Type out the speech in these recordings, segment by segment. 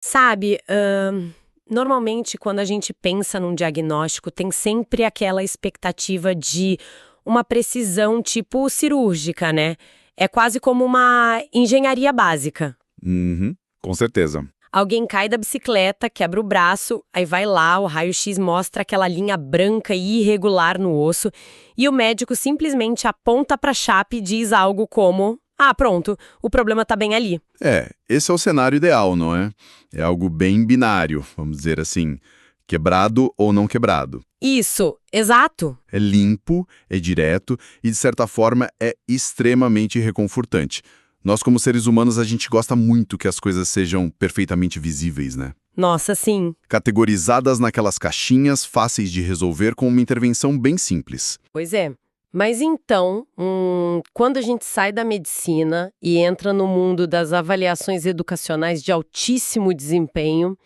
Sabe, normalmente quando a gente pensa num diagnóstico, tem sempre aquela expectativa de uma precisão tipo cirúrgica, né? É quase como uma engenharia básica. Uhum, com certeza. Alguém cai da bicicleta, quebra o braço, aí vai lá, o raio-x mostra aquela linha branca e irregular no osso, e o médico simplesmente aponta pra chapa e diz algo como: "Ah, pronto, o problema tá bem ali". Esse é o cenário ideal, não é? É algo bem binário, vamos dizer assim, quebrado ou não quebrado. Isso, exato. É limpo, é direto e, de certa forma, é extremamente reconfortante. Nós, como seres humanos, a gente gosta muito que as coisas sejam perfeitamente visíveis, né? Nossa, sim. Categorizadas naquelas caixinhas fáceis de resolver com uma intervenção bem simples. Pois é. Mas então, quando a gente sai da medicina e entra no mundo das avaliações educacionais de altíssimo desempenho,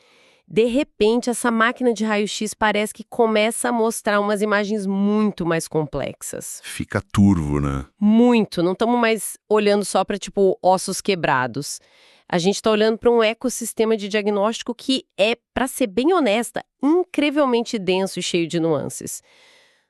de repente essa máquina de raio-x parece que começa a mostrar umas imagens muito mais complexas. Fica turvo, né? Muito. Não estamos mais olhando só para, tipo, ossos quebrados. A gente está olhando para um ecossistema de diagnóstico que é, para ser bem honesta, incrivelmente denso e cheio de nuances.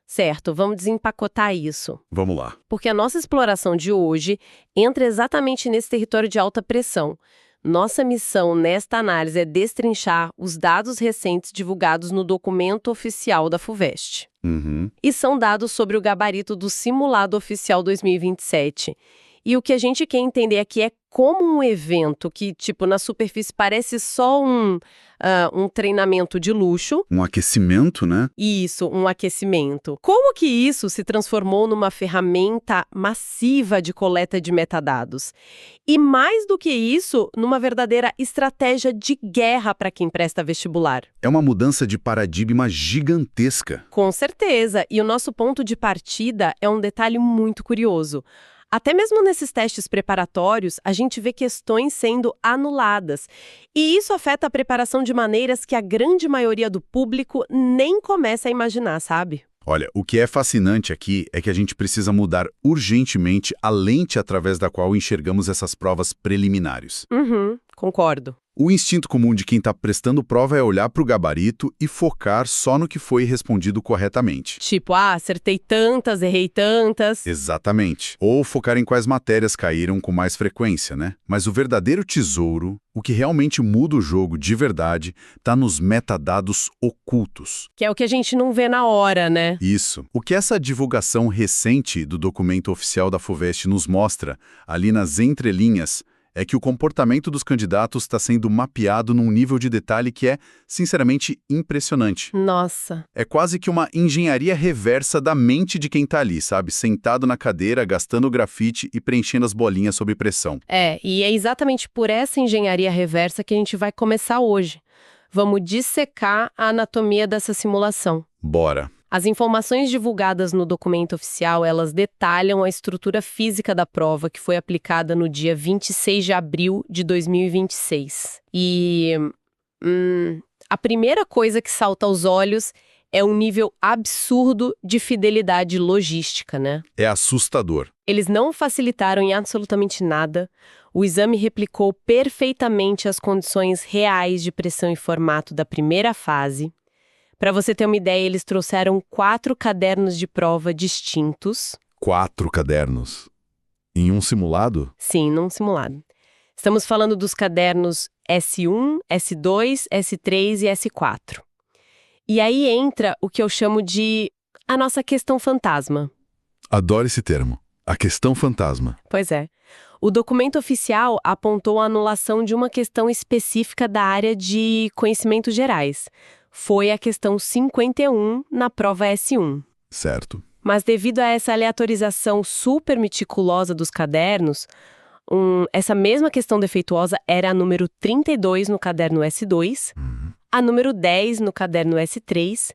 Certo, vamos desempacotar isso. Vamos lá. Porque a nossa exploração de hoje entra exatamente nesse território de alta pressão. Nossa missão nesta análise é destrinchar os dados recentes divulgados no documento oficial da FUVEST. Uhum. E são dados sobre o gabarito do Simulado Oficial 2027. E o que a gente quer entender aqui é como um evento que, tipo, na superfície parece só um treinamento de luxo. Um aquecimento, né? Isso, um aquecimento. Como que isso se transformou numa ferramenta massiva de coleta de metadados? E mais do que isso, numa verdadeira estratégia de guerra para quem presta vestibular. É uma mudança de paradigma gigantesca. Com certeza. E o nosso ponto de partida é um detalhe muito curioso. Até mesmo nesses testes preparatórios, a gente vê questões sendo anuladas. E isso afeta a preparação de maneiras que a grande maioria do público nem começa a imaginar, sabe? Olha, o que é fascinante aqui é que a gente precisa mudar urgentemente a lente através da qual enxergamos essas provas preliminares. Uhum, concordo. O instinto comum de quem está prestando prova é olhar para o gabarito e focar só no que foi respondido corretamente. Tipo, acertei tantas, errei tantas. Exatamente. Ou focar em quais matérias caíram com mais frequência, né? Mas o verdadeiro tesouro, o que realmente muda o jogo de verdade, está nos metadados ocultos. Que é o que a gente não vê na hora, né? Isso. O que essa divulgação recente do documento oficial da FUVEST nos mostra, ali nas entrelinhas, é que o comportamento dos candidatos está sendo mapeado num nível de detalhe que é, sinceramente, impressionante. Nossa. É quase que uma engenharia reversa da mente de quem está ali, sabe? Sentado na cadeira, gastando grafite e preenchendo as bolinhas sob pressão. E é exatamente por essa engenharia reversa que a gente vai começar hoje. Vamos dissecar a anatomia dessa simulação. Bora. As informações divulgadas no documento oficial, elas detalham a estrutura física da prova que foi aplicada no dia 26 de abril de 2026. A primeira coisa que salta aos olhos é um nível absurdo de fidelidade logística, né? É assustador. Eles não facilitaram em absolutamente nada. O exame replicou perfeitamente as condições reais de pressão e formato da primeira fase. Para você ter uma ideia, eles trouxeram 4 cadernos de prova distintos. 4 cadernos. Em um simulado? Sim, num simulado. Estamos falando dos cadernos S1, S2, S3 e S4. E aí entra o que eu chamo de a nossa questão fantasma. Adoro esse termo. A questão fantasma. Pois é. O documento oficial apontou a anulação de uma questão específica da área de conhecimentos gerais. Foi a questão 51 na prova S1. Certo. Mas devido a essa aleatorização super meticulosa dos cadernos, essa mesma questão defeituosa era a número 32 no caderno S2, a número 10 no caderno S3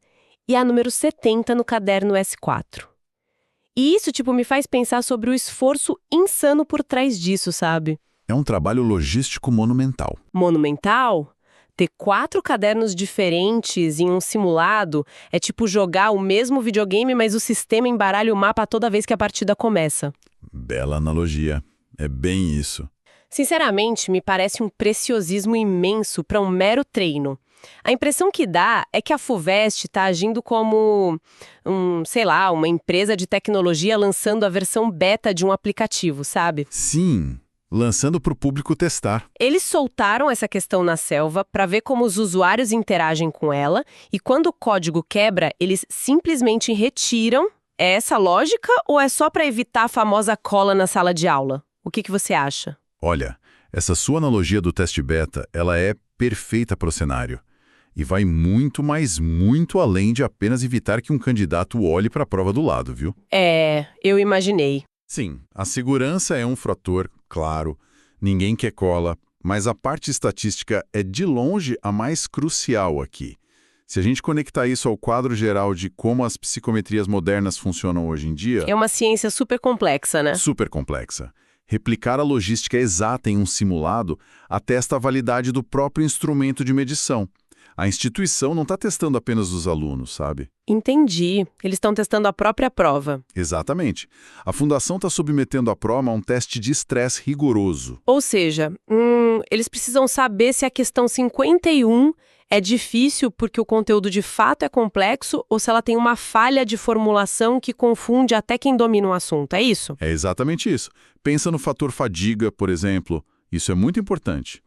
e a número 70 no caderno S4. E isso, me faz pensar sobre o esforço insano por trás disso, sabe? É um trabalho logístico monumental. Monumental? Ter 4 cadernos diferentes em um simulado é tipo jogar o mesmo videogame, mas o sistema embaralha o mapa toda vez que a partida começa. Bela analogia. É bem isso. Sinceramente, me parece um preciosismo imenso para um mero treino. A impressão que dá é que a FUVEST está agindo como, sei lá, uma empresa de tecnologia lançando a versão beta de um aplicativo, sabe? Sim, lançando para o público testar. Eles soltaram essa questão na selva para ver como os usuários interagem com ela e quando o código quebra, eles simplesmente retiram. É essa lógica ou é só para evitar a famosa cola na sala de aula? O que você acha? Olha, essa sua analogia do teste beta, ela é perfeita para o cenário. E vai muito, mas muito além de apenas evitar que um candidato olhe para a prova do lado, viu? Eu imaginei. Sim, a segurança é um fator, claro, ninguém quer cola, mas a parte estatística é de longe a mais crucial aqui. Se a gente conectar isso ao quadro geral de como as psicometrias modernas funcionam hoje em dia... É uma ciência super complexa, né? Super complexa. Replicar a logística exata em um simulado atesta a validade do próprio instrumento de medição. A instituição não está testando apenas os alunos, sabe? Entendi. Eles estão testando a própria prova. Exatamente. A fundação está submetendo a prova a um teste de estresse rigoroso. Ou seja, eles precisam saber se a questão 51 é difícil porque o conteúdo de fato é complexo ou se ela tem uma falha de formulação que confunde até quem domina o assunto. É isso? É exatamente isso. Pensa no fator fadiga, por exemplo. Isso é muito importante.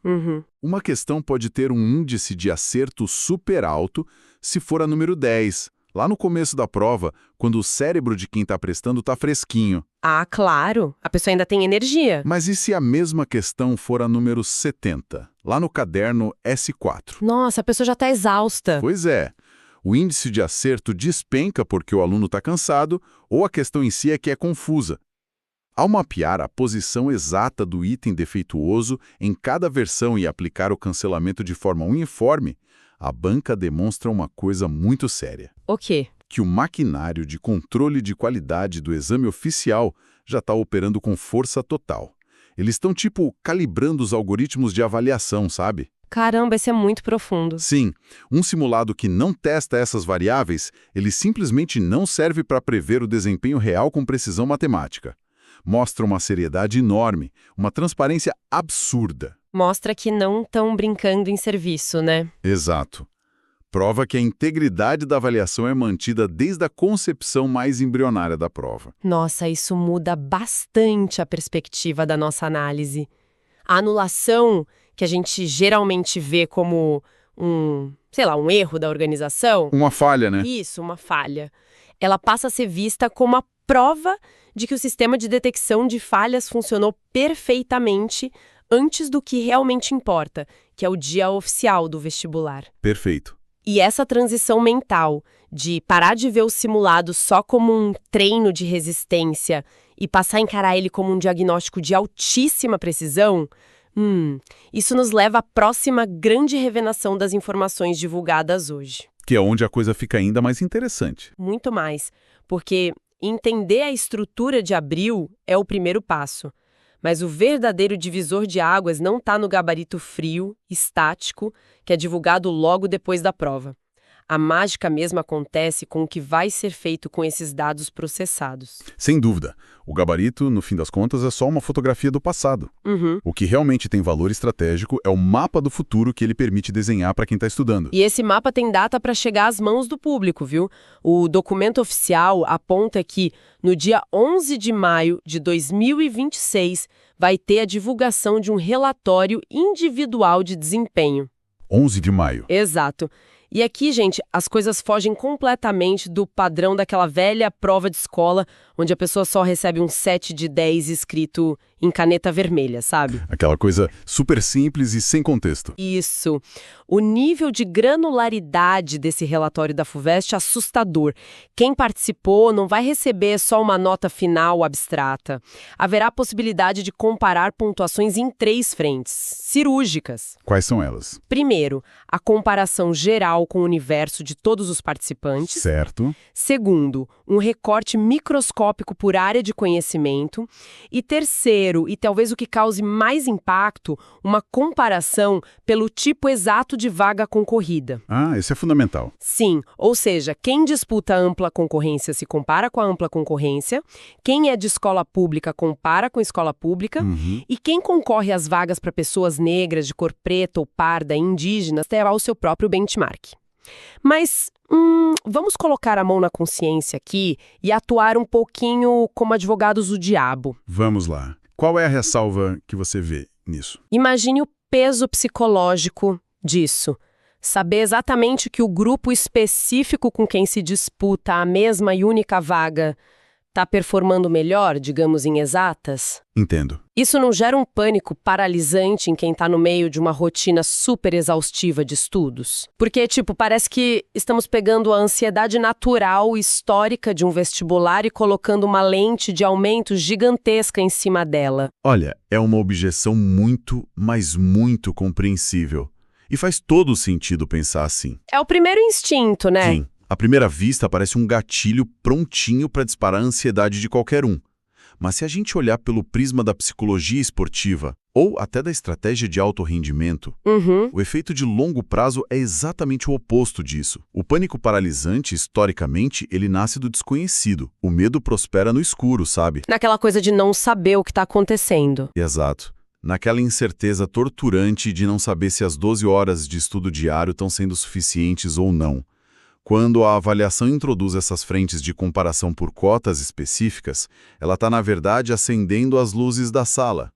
Uma questão pode ter um índice de acerto super alto se for a número 10, lá no começo da prova, quando o cérebro de quem está prestando está fresquinho. Ah, claro. A pessoa ainda tem energia. Mas e se a mesma questão for a número 70, lá no caderno S4? Nossa, a pessoa já está exausta. Pois é. O índice de acerto despenca porque o aluno está cansado ou a questão em si é que é confusa. Ao mapear a posição exata do item defeituoso em cada versão e aplicar o cancelamento de forma uniforme, a banca demonstra uma coisa muito séria. O quê? Que o maquinário de controle de qualidade do exame oficial já está operando com força total. Eles estão, calibrando os algoritmos de avaliação, sabe? Caramba, esse é muito profundo. Sim, um simulado que não testa essas variáveis, ele simplesmente não serve para prever o desempenho real com precisão matemática. Mostra uma seriedade enorme, uma transparência absurda. Mostra que não estão brincando em serviço, né? Exato. Prova que a integridade da avaliação é mantida desde a concepção mais embrionária da prova. Nossa, isso muda bastante a perspectiva da nossa análise. A anulação, que a gente geralmente vê como um erro da organização... Uma falha, né? Isso, uma falha. Ela passa a ser vista como a prova de que o sistema de detecção de falhas funcionou perfeitamente antes do que realmente importa, que é o dia oficial do vestibular. Perfeito. E essa transição mental de parar de ver o simulado só como um treino de resistência e passar a encarar ele como um diagnóstico de altíssima precisão, isso nos leva à próxima grande revelação das informações divulgadas hoje. Que é onde a coisa fica ainda mais interessante. Muito mais, porque entender a estrutura de Abril é o primeiro passo. Mas o verdadeiro divisor de águas não está no gabarito frio, estático, que é divulgado logo depois da prova. A mágica mesmo acontece com o que vai ser feito com esses dados processados. Sem dúvida. O gabarito, no fim das contas, é só uma fotografia do passado. O que realmente tem valor estratégico é o mapa do futuro que ele permite desenhar para quem está estudando. E esse mapa tem data para chegar às mãos do público, viu? O documento oficial aponta que, no dia 11 de maio de 2026, vai ter a divulgação de um relatório individual de desempenho. 11 de maio. Exato. E aqui, gente, as coisas fogem completamente do padrão daquela velha prova de escola, onde a pessoa só recebe um 7 de 10 escrito em caneta vermelha, sabe? Aquela coisa super simples e sem contexto. Isso. O nível de granularidade desse relatório da FUVEST é assustador. Quem participou não vai receber só uma nota final abstrata. Haverá a possibilidade de comparar pontuações em 3 frentes, cirúrgicas. Quais são elas? Primeiro, a comparação geral com o universo de todos os participantes. Certo. Segundo, um recorte microscópico por área de conhecimento. E terceiro, primeiro, e talvez o que cause mais impacto, uma comparação pelo tipo exato de vaga concorrida. Ah, isso é fundamental. Sim, ou seja, quem disputa a ampla concorrência se compara com a ampla concorrência, quem é de escola pública compara com escola pública, e quem concorre às vagas para pessoas negras, de cor preta ou parda e indígenas terá o seu próprio benchmark. Mas vamos colocar a mão na consciência aqui e atuar um pouquinho como advogados do diabo. Vamos lá. Qual é a ressalva que você vê nisso? Imagine o peso psicológico disso. Saber exatamente que o grupo específico com quem se disputa a mesma e única vaga está performando melhor, digamos em exatas. Entendo. Isso não gera um pânico paralisante em quem está no meio de uma rotina super exaustiva de estudos? Porque, parece que estamos pegando a ansiedade natural, histórica de um vestibular e colocando uma lente de aumento gigantesca em cima dela. Olha, é uma objeção muito, mas muito compreensível. E faz todo sentido pensar assim. É o primeiro instinto, né? Sim. À primeira vista, parece um gatilho prontinho para disparar a ansiedade de qualquer um. Mas se a gente olhar pelo prisma da psicologia esportiva, ou até da estratégia de alto rendimento, o efeito de longo prazo é exatamente o oposto disso. O pânico paralisante, historicamente, ele nasce do desconhecido. O medo prospera no escuro, sabe? Naquela coisa de não saber o que está acontecendo. Exato. Naquela incerteza torturante de não saber se as 12 horas de estudo diário estão sendo suficientes ou não. Quando a avaliação introduz essas frentes de comparação por cotas específicas, ela está, na verdade, acendendo as luzes da sala.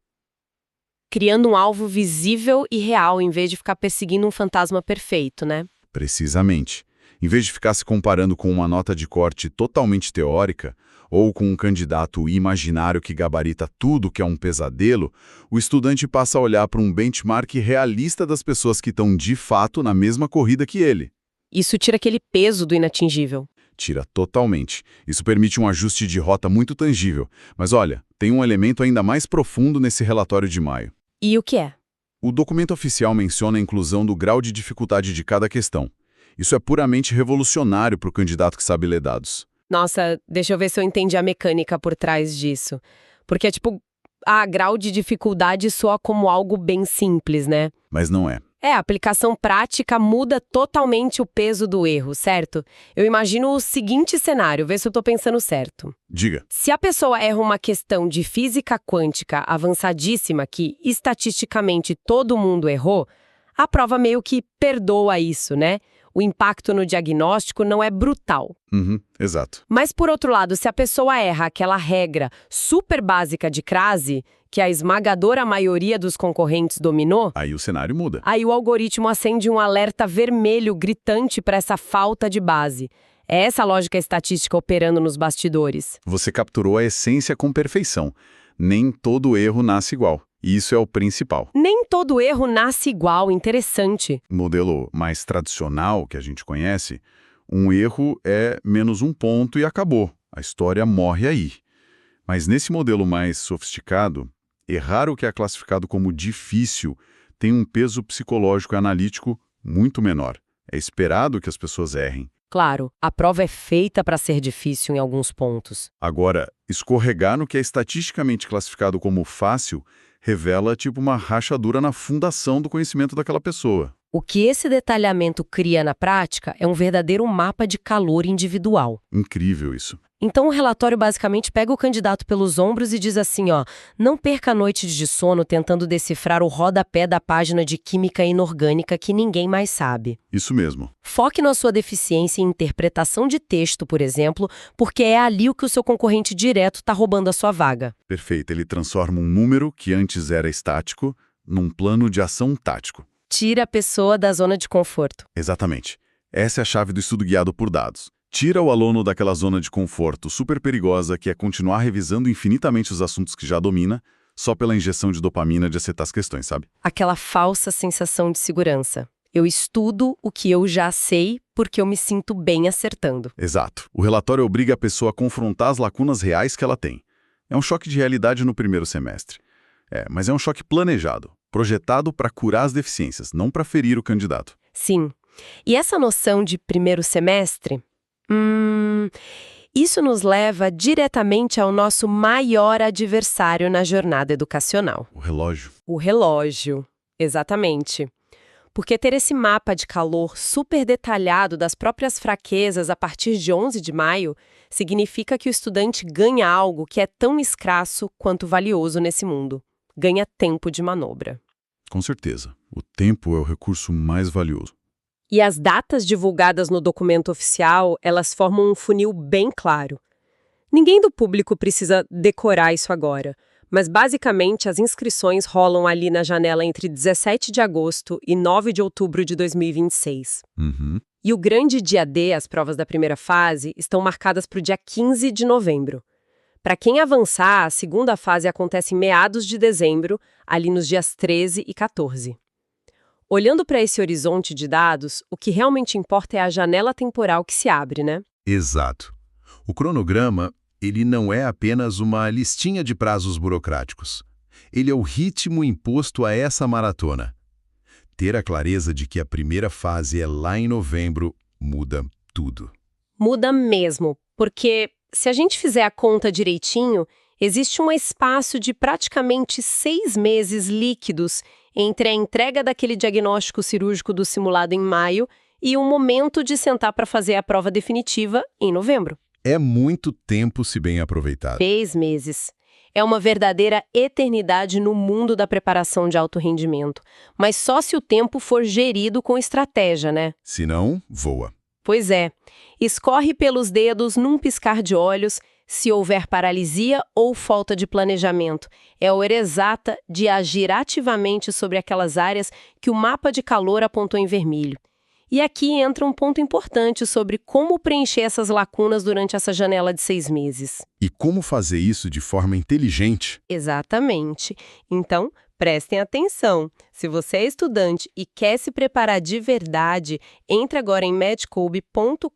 Criando um alvo visível e real, em vez de ficar perseguindo um fantasma perfeito, né? Precisamente. Em vez de ficar se comparando com uma nota de corte totalmente teórica, ou com um candidato imaginário que gabarita tudo que é um pesadelo, o estudante passa a olhar para um benchmark realista das pessoas que estão, de fato, na mesma corrida que ele. Isso tira aquele peso do inatingível. Tira totalmente. Isso permite um ajuste de rota muito tangível. Mas olha, tem um elemento ainda mais profundo nesse relatório de maio. E o que é? O documento oficial menciona a inclusão do grau de dificuldade de cada questão. Isso é puramente revolucionário para o candidato que sabe ler dados. Nossa, deixa eu ver se eu entendi a mecânica por trás disso. Porque grau de dificuldade soa como algo bem simples, né? Mas não é. A aplicação prática muda totalmente o peso do erro, certo? Eu imagino o seguinte cenário, vê se eu tô pensando certo. Diga. Se a pessoa erra uma questão de física quântica avançadíssima que, estatisticamente, todo mundo errou, a prova meio que perdoa isso, né? O impacto no diagnóstico não é brutal. Exato. Mas, por outro lado, se a pessoa erra aquela regra super básica de crase, que a esmagadora maioria dos concorrentes dominou, Aí o cenário muda. aí o algoritmo acende um alerta vermelho gritante para essa falta de base. É essa a lógica estatística operando nos bastidores. Você capturou a essência com perfeição. Nem todo erro nasce igual. E isso é o principal. Nem todo erro nasce igual, interessante. No modelo mais tradicional que a gente conhece, um erro é menos um ponto e acabou. A história morre aí. Mas nesse modelo mais sofisticado, errar o que é classificado como difícil tem um peso psicológico e analítico muito menor. É esperado que as pessoas errem. Claro, a prova é feita para ser difícil em alguns pontos. Agora, escorregar no que é estatisticamente classificado como fácil revela uma rachadura na fundação do conhecimento daquela pessoa. O que esse detalhamento cria na prática é um verdadeiro mapa de calor individual. Incrível isso. Então o relatório basicamente pega o candidato pelos ombros e diz assim, não perca noites de sono tentando decifrar o rodapé da página de química inorgânica que ninguém mais sabe. Isso mesmo. Foque na sua deficiência em interpretação de texto, por exemplo, porque é ali o que o seu concorrente direto está roubando a sua vaga. Perfeito. Ele transforma um número que antes era estático num plano de ação tático. Tira a pessoa da zona de conforto. Exatamente. Essa é a chave do estudo guiado por dados. Tira o aluno daquela zona de conforto super perigosa que é continuar revisando infinitamente os assuntos que já domina, só pela injeção de dopamina de acertar as questões, sabe? Aquela falsa sensação de segurança. Eu estudo o que eu já sei porque eu me sinto bem acertando. Exato. O relatório obriga a pessoa a confrontar as lacunas reais que ela tem. É um choque de realidade no primeiro semestre. Mas é um choque planejado, projetado para curar as deficiências, não para ferir o candidato. Sim. E essa noção de primeiro semestre... Isso nos leva diretamente ao nosso maior adversário na jornada educacional. O relógio. O relógio, exatamente. Porque ter esse mapa de calor super detalhado das próprias fraquezas a partir de 11 de maio significa que o estudante ganha algo que é tão escasso quanto valioso nesse mundo. Ganha tempo de manobra. Com certeza. O tempo é o recurso mais valioso. E as datas divulgadas no documento oficial, elas formam um funil bem claro. Ninguém do público precisa decorar isso agora, mas basicamente as inscrições rolam ali na janela entre 17 de agosto e 9 de outubro de 2026. E o grande dia D, as provas da primeira fase, estão marcadas para o dia 15 de novembro. Para quem avançar, a segunda fase acontece em meados de dezembro, ali nos dias 13 e 14. Olhando para esse horizonte de dados, o que realmente importa é a janela temporal que se abre, né? Exato. O cronograma, ele não é apenas uma listinha de prazos burocráticos. Ele é o ritmo imposto a essa maratona. Ter a clareza de que a primeira fase é lá em novembro muda tudo. Muda mesmo, porque se a gente fizer a conta direitinho, existe um espaço de praticamente 6 meses líquidos entre a entrega daquele diagnóstico cirúrgico do simulado em maio e o momento de sentar para fazer a prova definitiva em novembro. É muito tempo se bem aproveitado. 6 meses. É uma verdadeira eternidade no mundo da preparação de alto rendimento. Mas só se o tempo for gerido com estratégia, né? Se não, voa. Pois é. Escorre pelos dedos num piscar de olhos se houver paralisia ou falta de planejamento. É a hora exata de agir ativamente sobre aquelas áreas que o mapa de calor apontou em vermelho. E aqui entra um ponto importante sobre como preencher essas lacunas durante essa janela de 6 meses. E como fazer isso de forma inteligente? Exatamente. Então, prestem atenção. Se você é estudante e quer se preparar de verdade, entre agora em medcoub.com.br,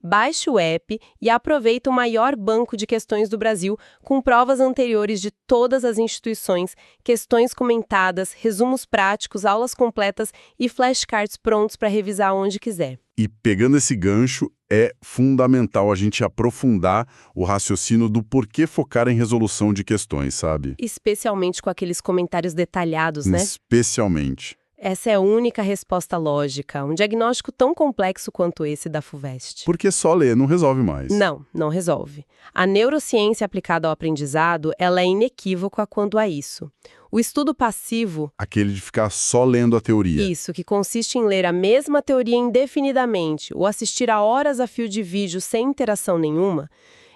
baixe o app e aproveita o maior banco de questões do Brasil com provas anteriores de todas as instituições, questões comentadas, resumos práticos, aulas completas e flashcards prontos para revisar onde quiser. E pegando esse gancho, é fundamental a gente aprofundar o raciocínio do porquê focar em resolução de questões, sabe? Especialmente com aqueles comentários detalhados, né? Especialmente. Essa é a única resposta lógica, um diagnóstico tão complexo quanto esse da FUVEST. Porque só ler não resolve mais. Não resolve. A neurociência aplicada ao aprendizado, ela é inequívoca quanto a isso. O estudo passivo... Aquele de ficar só lendo a teoria. Isso, que consiste em ler a mesma teoria indefinidamente ou assistir a horas a fio de vídeo sem interação nenhuma,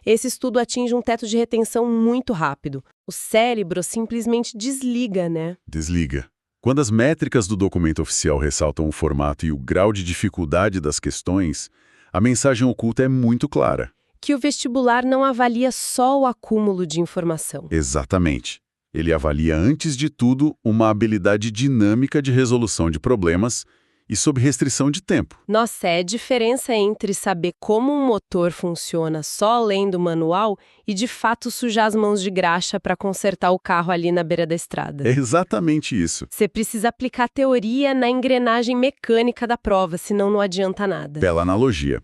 esse estudo atinge um teto de retenção muito rápido. O cérebro simplesmente desliga, né? Desliga. Quando as métricas do documento oficial ressaltam o formato e o grau de dificuldade das questões, a mensagem oculta é muito clara. Que o vestibular não avalia só o acúmulo de informação. Exatamente. Ele avalia, antes de tudo, uma habilidade dinâmica de resolução de problemas e sob restrição de tempo. Nossa, é a diferença entre saber como um motor funciona só lendo o manual e, de fato, sujar as mãos de graxa para consertar o carro ali na beira da estrada. É exatamente isso. Você precisa aplicar teoria na engrenagem mecânica da prova, senão não adianta nada. Bela analogia.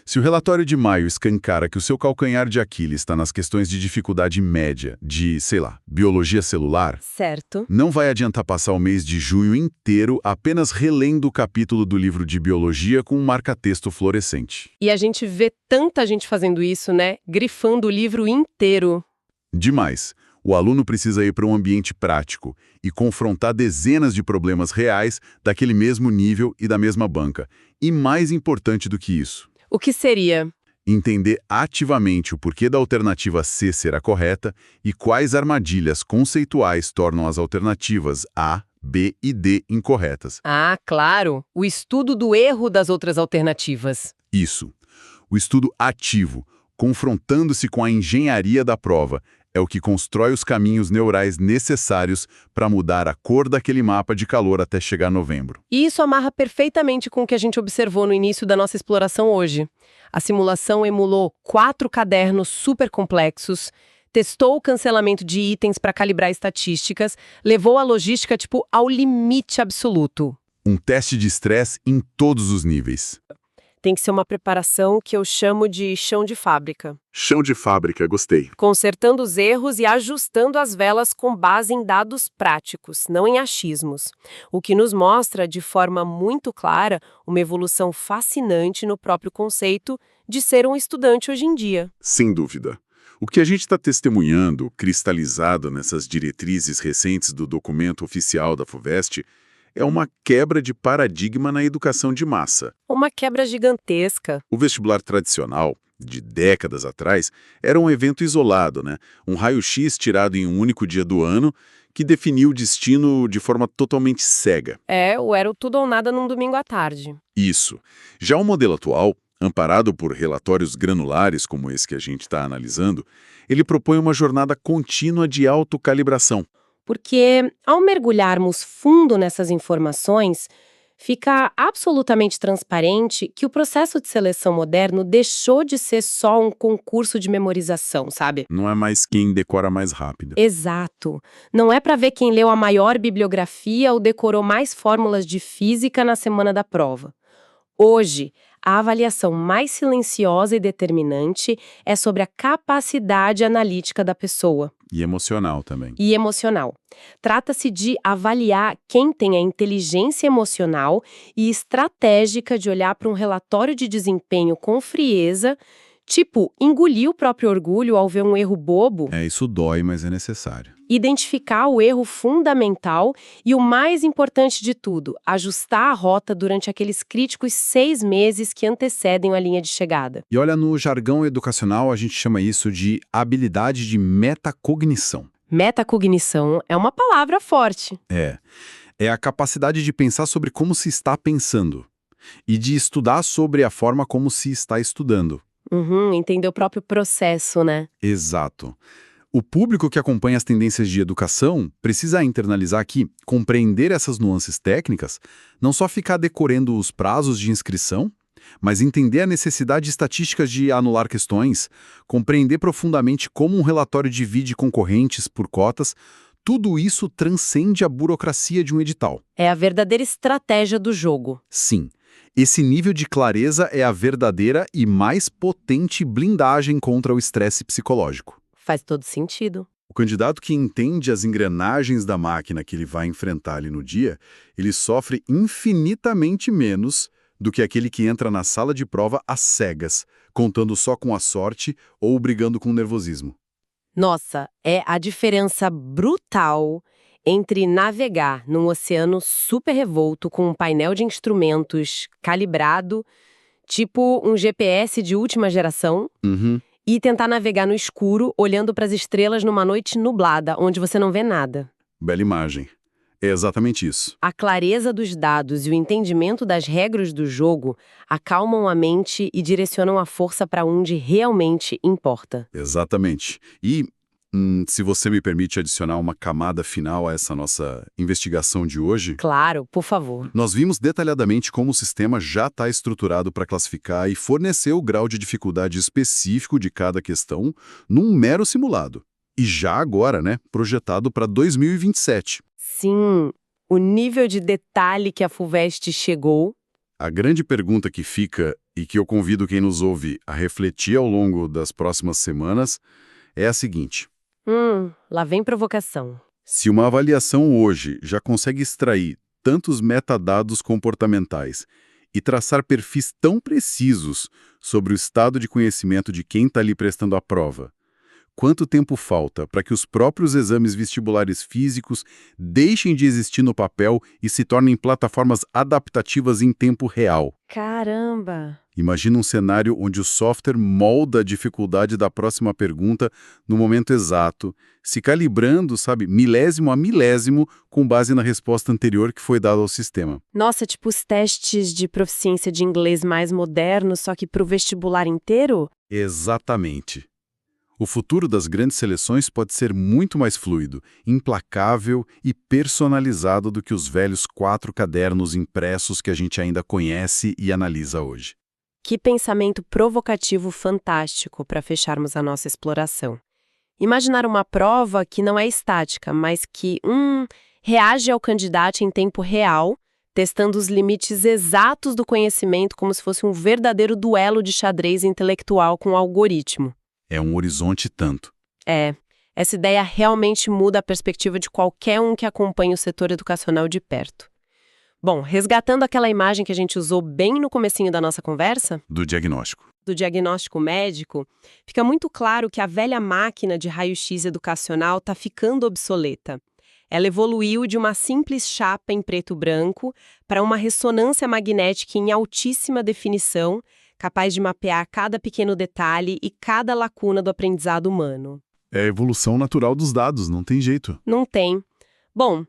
Se o relatório de maio escancara que o seu calcanhar de Aquiles está nas questões de dificuldade média de, sei lá, biologia celular, certo, não vai adiantar passar o mês de junho inteiro apenas relendo o capítulo do livro de biologia com um marca-texto fluorescente. E a gente vê tanta gente fazendo isso, né? Grifando o livro inteiro. Demais. O aluno precisa ir para um ambiente prático e confrontar dezenas de problemas reais daquele mesmo nível e da mesma banca. E mais importante do que isso... O que seria? Entender ativamente o porquê da alternativa C ser a correta e quais armadilhas conceituais tornam as alternativas A, B e D incorretas. Ah, claro! O estudo do erro das outras alternativas. Isso. O estudo ativo, confrontando-se com a engenharia da prova, é o que constrói os caminhos neurais necessários para mudar a cor daquele mapa de calor até chegar novembro. E isso amarra perfeitamente com o que a gente observou no início da nossa exploração hoje. A simulação emulou 4 cadernos super complexos, testou o cancelamento de itens para calibrar estatísticas, levou a logística ao limite absoluto. Um teste de estresse em todos os níveis. Tem que ser uma preparação que eu chamo de chão de fábrica. Chão de fábrica, gostei. Consertando os erros e ajustando as velas com base em dados práticos, não em achismos. O que nos mostra, de forma muito clara, uma evolução fascinante no próprio conceito de ser um estudante hoje em dia. Sem dúvida. O que a gente está testemunhando, cristalizado nessas diretrizes recentes do documento oficial da FUVEST, é uma quebra de paradigma na educação de massa. Uma quebra gigantesca. O vestibular tradicional, de décadas atrás, era um evento isolado, né? Um raio-x tirado em um único dia do ano que definiu o destino de forma totalmente cega. Ou era o tudo ou nada num domingo à tarde. Isso. Já o modelo atual, amparado por relatórios granulares como esse que a gente está analisando, ele propõe uma jornada contínua de autocalibração. Porque, ao mergulharmos fundo nessas informações, fica absolutamente transparente que o processo de seleção moderno deixou de ser só um concurso de memorização, sabe? Não é mais quem decora mais rápido. Exato. Não é para ver quem leu a maior bibliografia ou decorou mais fórmulas de física na semana da prova. Hoje, a avaliação mais silenciosa e determinante é sobre a capacidade analítica da pessoa. E emocional também. E emocional. Trata-se de avaliar quem tem a inteligência emocional e estratégica de olhar para um relatório de desempenho com frieza, tipo, engolir o próprio orgulho ao ver um erro bobo. Isso dói, mas é necessário. Identificar o erro fundamental e, o mais importante de tudo, ajustar a rota durante aqueles críticos 6 meses que antecedem a linha de chegada. E olha, no jargão educacional a gente chama isso de habilidade de metacognição. Metacognição é uma palavra forte. É a capacidade de pensar sobre como se está pensando e de estudar sobre a forma como se está estudando. Entender o próprio processo, né? Exato. O público que acompanha as tendências de educação precisa internalizar que compreender essas nuances técnicas não só ficar decorando os prazos de inscrição, mas entender a necessidade estatística de anular questões, compreender profundamente como um relatório divide concorrentes por cotas, tudo isso transcende a burocracia de um edital. É a verdadeira estratégia do jogo. Sim. Esse nível de clareza é a verdadeira e mais potente blindagem contra o estresse psicológico. Faz todo sentido. O candidato que entende as engrenagens da máquina que ele vai enfrentar ali no dia, ele sofre infinitamente menos do que aquele que entra na sala de prova às cegas, contando só com a sorte ou brigando com o nervosismo. Nossa, é a diferença brutal entre navegar num oceano super revolto com um painel de instrumentos calibrado, tipo um GPS de última geração, e tentar navegar no escuro, olhando para as estrelas numa noite nublada, onde você não vê nada. Bela imagem. É exatamente isso. A clareza dos dados e o entendimento das regras do jogo acalmam a mente e direcionam a força para onde realmente importa. Exatamente. E, se você me permite adicionar uma camada final a essa nossa investigação de hoje... Claro, por favor. Nós vimos detalhadamente como o sistema já está estruturado para classificar e fornecer o grau de dificuldade específico de cada questão num mero simulado. E já agora, projetado para 2027. Sim, o nível de detalhe que a FUVEST chegou. A grande pergunta que fica, e que eu convido quem nos ouve a refletir ao longo das próximas semanas, é a seguinte. Lá vem provocação. Se uma avaliação hoje já consegue extrair tantos metadados comportamentais e traçar perfis tão precisos sobre o estado de conhecimento de quem está ali prestando a prova, quanto tempo falta para que os próprios exames vestibulares físicos deixem de existir no papel e se tornem plataformas adaptativas em tempo real? Caramba! Imagina um cenário onde o software molda a dificuldade da próxima pergunta no momento exato, se calibrando, milésimo a milésimo, com base na resposta anterior que foi dada ao sistema. Nossa, tipo os testes de proficiência de inglês mais modernos, só que para o vestibular inteiro? Exatamente. O futuro das grandes seleções pode ser muito mais fluido, implacável e personalizado do que os velhos 4 cadernos impressos que a gente ainda conhece e analisa hoje. Que pensamento provocativo fantástico para fecharmos a nossa exploração. Imaginar uma prova que não é estática, mas que reage ao candidato em tempo real, testando os limites exatos do conhecimento como se fosse um verdadeiro duelo de xadrez intelectual com o algoritmo. É um horizonte tanto. Essa ideia realmente muda a perspectiva de qualquer um que acompanha o setor educacional de perto. Bom, resgatando aquela imagem que a gente usou bem no comecinho da nossa conversa, Do diagnóstico. do diagnóstico médico, fica muito claro que a velha máquina de raio-x educacional está ficando obsoleta. Ela evoluiu de uma simples chapa em preto e branco para uma ressonância magnética em altíssima definição, capaz de mapear cada pequeno detalhe e cada lacuna do aprendizado humano. É a evolução natural dos dados, não tem jeito. Não tem. Bom,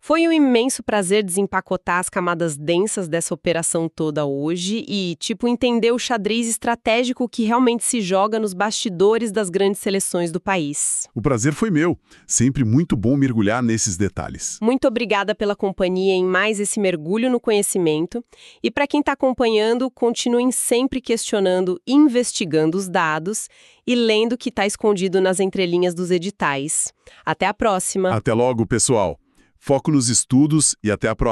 foi um imenso prazer desempacotar as camadas densas dessa operação toda hoje e, entender o xadrez estratégico que realmente se joga nos bastidores das grandes seleções do país. O prazer foi meu. Sempre muito bom mergulhar nesses detalhes. Muito obrigada pela companhia em mais esse mergulho no conhecimento. E para quem está acompanhando, continuem sempre questionando e investigando os dados e lendo o que está escondido nas entrelinhas dos editais. Até a próxima! Até logo, pessoal. Foco nos estudos e até a próxima.